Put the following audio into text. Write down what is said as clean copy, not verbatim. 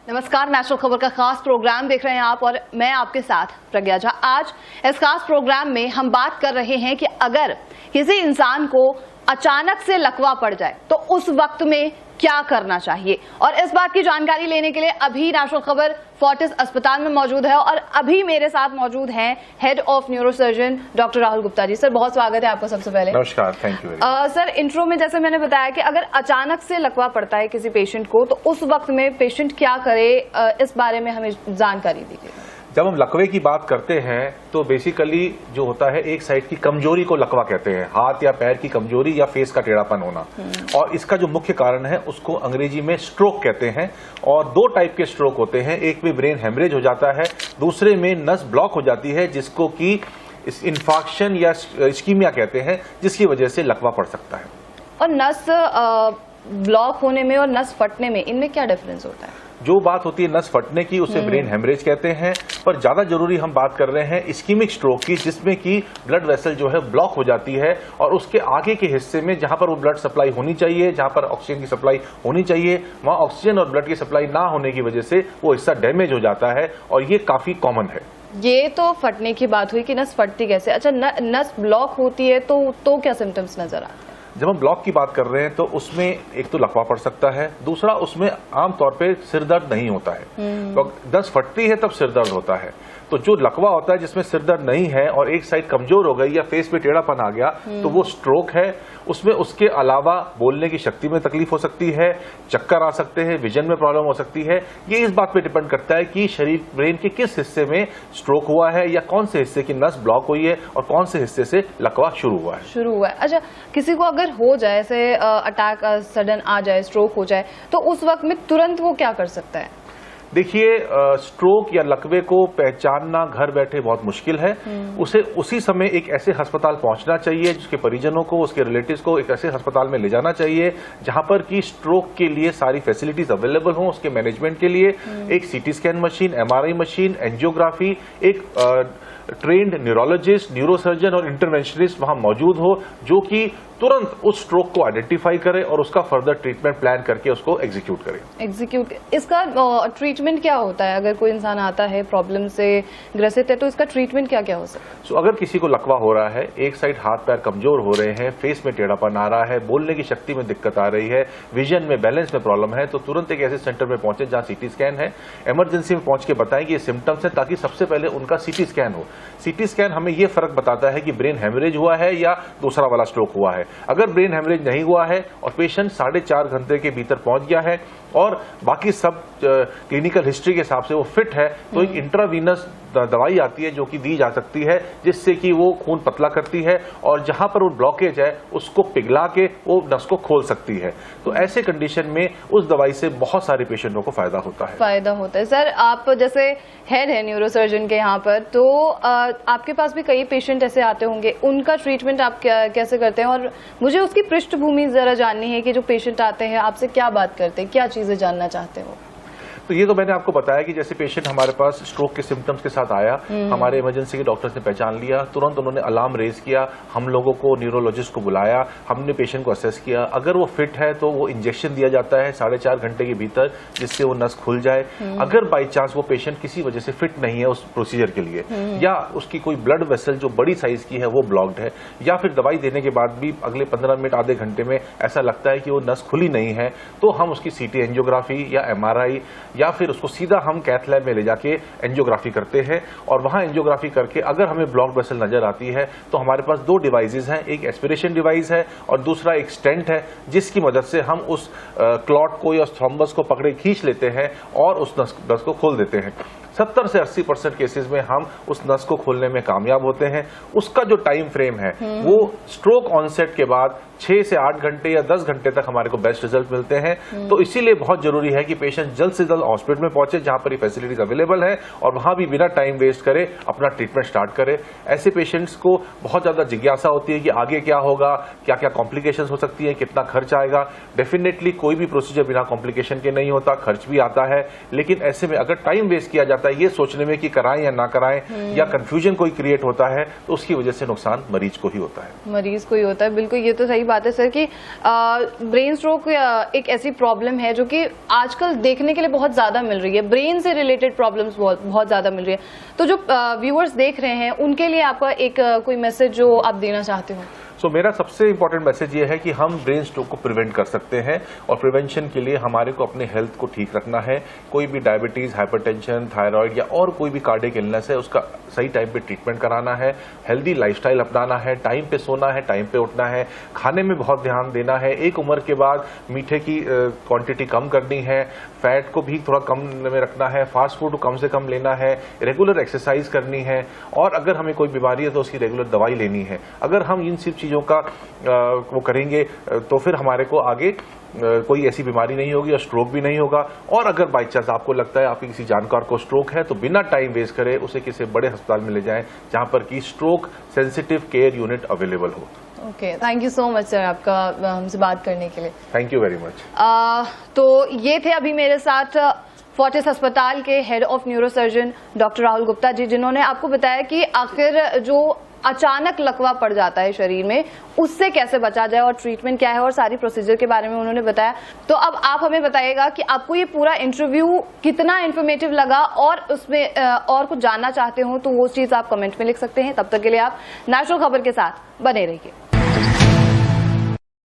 नमस्कार, नेशनल खबर का खास प्रोग्राम देख रहे हैं आप और मैं आपके साथ प्रज्ञा झा। आज इस खास प्रोग्राम में हम बात कर रहे हैं कि अगर किसी इंसान को अचानक से लकवा पड़ जाए तो उस वक्त में क्या करना चाहिए, और इस बात की जानकारी लेने के लिए अभी नेशनल खबर फोर्टिस अस्पताल में मौजूद है और अभी मेरे साथ मौजूद हैं head of neurosurgeon doctor Rahul Gupta ji. Sir, बहुत स्वागत है आपका। सबसे पहले नमस्कार, थैंक यू। सर, इंट्रो में जैसे मैंने बताया कि अगर अचानक से लकवा पड़ता है किसी पेशेंट को तो उस वक्त में पेशेंट क्या करे, इस बारे में हमें जानकारी दीजिए। जब हम लकवे की बात करते हैं तो बेसिकली जो होता है एक साइड की कमजोरी को लकवा कहते हैं, हाथ या पैर की कमजोरी या फेस का टेढ़ापन होना। और इसका जो मुख्य कारण है उसको अंग्रेजी में स्ट्रोक कहते हैं। और दो टाइप के स्ट्रोक होते हैं, एक में ब्रेन हेमरेज हो जाता है, दूसरे में नस ब्लॉक हो जाती है जिसको कि इंफार्क्शन या इस्कीमिया कहते हैं, जिसकी वजह से लकवा पड़ सकता है। और नस ब्लॉक होने में और नस फटने में इनमें क्या डिफरेंस होता है? जो बात होती है नस फटने की उसे ब्रेन हेमरेज कहते हैं, पर ज्यादा जरूरी हम बात कर रहे हैं इस्कीमिक स्ट्रोक की, जिसमें कि ब्लड वेसल जो है ब्लॉक हो जाती है और उसके आगे के हिस्से में जहां पर वो ब्लड सप्लाई होनी चाहिए, जहां पर ऑक्सीजन की सप्लाई होनी चाहिए, वहां ऑक्सीजन और ब्लड की सप्लाई ना होने की वजह से वो हिस्सा डैमेज हो जाता है और ये काफी कॉमन है। ये तो फटने की बात हुई कि नस फटती कैसे। अच्छा, नस ब्लॉक होती है तो क्या सिम्टम्स नजर आते हैं? जब हम ब्लॉक की बात कर रहे हैं तो उसमें एक तो लकवा पड़ सकता है, दूसरा उसमें आमतौर पे सिर दर्द नहीं होता है। तो नस फटती है तब सिर दर्द होता है। तो जो लकवा होता है जिसमें सिर दर्द नहीं है और एक साइड कमजोर हो गई या फेस पे टेढ़ापन आ गया तो वो स्ट्रोक है। उसमें उसके अलावा बोलने की शक्ति में तकलीफ हो सकती है, चक्कर आ सकते हैं, विजन में प्रॉब्लम हो सकती है। ये इस बात पे डिपेंड करता है कि शरीर ब्रेन के किस हिस्से में स्ट्रोक हुआ है या कौन से हिस्से की नस ब्लॉक हुई है और कौन से हिस्से से लकवा शुरू हुआ है। अच्छा, किसी को अगर हो जाए, ऐसे अटैक सडन आ जाए, स्ट्रोक हो जाए, तो उस वक्त में तुरंत वो क्या कर सकता है? देखिए, स्ट्रोक या लकवे को पहचानना घर बैठे बहुत मुश्किल है। उसे उसी समय एक ऐसे अस्पताल पहुंचना चाहिए, जिसके परिजनों को, उसके रिलेटिव्स को एक ऐसे अस्पताल में ले जाना चाहिए जहां पर कि स्ट्रोक के लिए सारी फैसिलिटीज अवेलेबल हों। उसके मैनेजमेंट के लिए एक CT scan machine, MRI machine, angiography, एक ट्रेन्ड न्यूरोलॉजिस्ट, न्यूरोसर्जन और इंटरवेंशनिस्ट वहां मौजूद हो, जो कि तुरंत उस स्ट्रोक को आइडेंटिफाई करे और उसका फर्दर ट्रीटमेंट प्लान करके उसको एग्जीक्यूट करे। इसका ट्रीटमेंट क्या होता है? अगर कोई इंसान आता है प्रॉब्लम से ग्रसित है तो इसका ट्रीटमेंट क्या क्या हो सकता है? So, अगर किसी को लकवा हो रहा है, एक साइड हाथ पैर कमजोर हो रहे हैं, फेस में टेढ़ापन आ रहा है, बोलने की शक्ति में दिक्कत आ रही है, विजन में, बैलेंस में प्रॉब्लम है, तो तुरंत एक ऐसे सेंटर में पहुंचे जहां सीटी स्कैन है। इमरजेंसी में पहुंच के बताएं कि ये सिम्टम्स है, ताकि सबसे पहले उनका सीटी स्कैन हो। सीटी स्कैन हमें ये फर्क बताता है कि ब्रेन हेमरेज हुआ है या दूसरा वाला स्ट्रोक हुआ है। अगर ब्रेन हेमरेज नहीं हुआ है और पेशेंट 4.5 घंटे के भीतर पहुंच गया है और बाकी सब क्लिनिकल हिस्ट्री के हिसाब से वो फिट है, तो एक इंट्रावीनस दवाई आती है जो कि दी जा सकती है, जिससे कि वो खून पतला करती है और जहां पर वो ब्लॉकेज है उसको पिघला के वो नस को खोल सकती है। तो ऐसे कंडीशन में उस दवाई से बहुत सारे पेशेंटों को फायदा होता है। सर, आप जैसे हेड है न्यूरोसर्जन के यहाँ पर, तो आपके पास भी कई पेशेंट ऐसे आते होंगे, उनका ट्रीटमेंट आप कैसे करते हैं? और मुझे उसकी पृष्ठभूमि जरा जाननी है कि जो पेशेंट आते हैं आपसे क्या बात करते हैं, क्या चीजें जानना चाहते हो? तो ये तो मैंने आपको बताया कि जैसे पेशेंट हमारे पास स्ट्रोक के सिम्टम्स के साथ आया, हमारे इमरजेंसी के डॉक्टर्स ने पहचान लिया, तुरंत उन्होंने अलार्म रेज किया, हम लोगों को न्यूरोलॉजिस्ट को बुलाया, हमने पेशेंट को असेस किया। अगर वो फिट है तो वो इंजेक्शन दिया जाता है 4.5 घंटे के भीतर, जिससे वो नस खुल जाए। अगर बाई चांस वो पेशेंट किसी वजह से फिट नहीं है उस प्रोसीजर के लिए, या उसकी कोई ब्लड वेसल जो बड़ी साइज की है वो ब्लॉक्ड है, या फिर दवाई देने के बाद भी अगले 15 मिनट आधे घंटे में ऐसा लगता है कि वो नस खुली नहीं है, तो हम उसकी सीटी एंजियोग्राफी या एमआरआई या फिर उसको सीधा हम कैथ लैब में ले जाके एंजियोग्राफी करते हैं। और वहां एंजियोग्राफी करके अगर हमें ब्लॉक्ड वेसल नजर आती है तो हमारे पास 2 डिवाइसेस हैं, एक एस्पिरेशन डिवाइस है और दूसरा एक स्टेंट है, जिसकी मदद से हम उस क्लॉट को या थ्रोम्बस को पकड़े खींच लेते हैं और उस नस को खोल देते हैं। 70 से 80% केसेस में हम उस नस को खोलने में कामयाब होते हैं। उसका जो टाइम फ्रेम है वो स्ट्रोक ऑनसेट के बाद 6 से 8 घंटे या 10 घंटे तक हमारे को बेस्ट रिजल्ट मिलते हैं। तो इसीलिए बहुत जरूरी है कि पेशेंट जल्द से जल्द हॉस्पिटल में पहुंचे जहां पर ये फैसिलिटीज अवेलेबल है और वहां भी बिना टाइम वेस्ट करे अपना ट्रीटमेंट स्टार्ट करे। ऐसे पेशेंट्स को बहुत ज्यादा जिज्ञासा होती है कि आगे क्या होगा, क्या क्या कॉम्प्लिकेशंस हो सकती है, कितना खर्च आएगा। डेफिनेटली कोई भी प्रोसीजर बिना कॉम्प्लिकेशन के नहीं होता, खर्च भी आता है, लेकिन ऐसे में अगर टाइम वेस्ट किया जाता जाता है ये सोचने में कि कराएं या ना कराएं, या कंफ्यूजन कोई क्रिएट होता है, तो उसकी वजह से नुकसान मरीज को ही होता है। मरीज को ही होता है, बिल्कुल, ये तो सही बात है सर कि ब्रेन स्ट्रोक एक ऐसी प्रॉब्लम है जो कि आजकल देखने के लिए बहुत ज्यादा मिल रही है, ब्रेन से रिलेटेड प्रॉब्लम्स बहुत ज्यादा मिल रही है। तो जो व्यूअर्स देख रहे हैं उनके लिए आपका एक कोई मैसेज जो आप देना चाहते हो? मेरा सबसे इंपॉर्टेंट मैसेज ये है कि हम ब्रेन स्ट्रोक को प्रिवेंट कर सकते हैं, और प्रिवेंशन के लिए हमारे को अपने हेल्थ को ठीक रखना है। कोई भी डायबिटीज, हाइपरटेंशन, थायराइड या और कोई भी कार्डियक इलनेस है, उसका सही टाइम पे ट्रीटमेंट कराना है, हेल्दी लाइफस्टाइल अपनाना है, टाइम पे सोना है, टाइम पे उठना है, खाने में बहुत ध्यान देना है। एक उम्र के बाद मीठे की क्वांटिटी कम करनी है, फैट को भी थोड़ा कम में रखना है, फास्ट फूड कम से कम लेना है, रेगुलर एक्सरसाइज करनी है, और अगर हमें कोई बीमारी है तो उसकी रेगुलर दवाई लेनी है। अगर हम इन सब चीज़ों का वो करेंगे तो फिर हमारे को आगे कोई ऐसी बीमारी नहीं होगी और स्ट्रोक भी नहीं होगा। और अगर बाई चांस आपको लगता है आपके किसी जानकार को स्ट्रोक है, तो बिना टाइम वेस्ट करे उसे किसी बड़े अस्पताल में ले जाएं जहां पर की stroke sensitive care unit available हो। Okay, thank you so much sir आपका हमसे बात करने के लिए। Thank you very much. तो ये थे अभी मेरे साथ फोर्टिस अस्पताल के head of neurosurgeon doctor Rahul Gupta ji, जिन्होंने आपको बताया कि आखिर जो अचानक लकवा पड़ जाता है शरीर में, उससे कैसे बचा जाए और ट्रीटमेंट क्या है, और सारी प्रोसीजर के बारे में उन्होंने बताया। तो अब आप हमें बताइएगा कि आपको ये पूरा इंटरव्यू कितना इन्फॉर्मेटिव लगा, और उसमें और कुछ जानना चाहते हो तो वो चीज़ आप कमेंट में लिख सकते हैं। तब तक के लिए आप नेशनल खबर के साथ बने रहिए।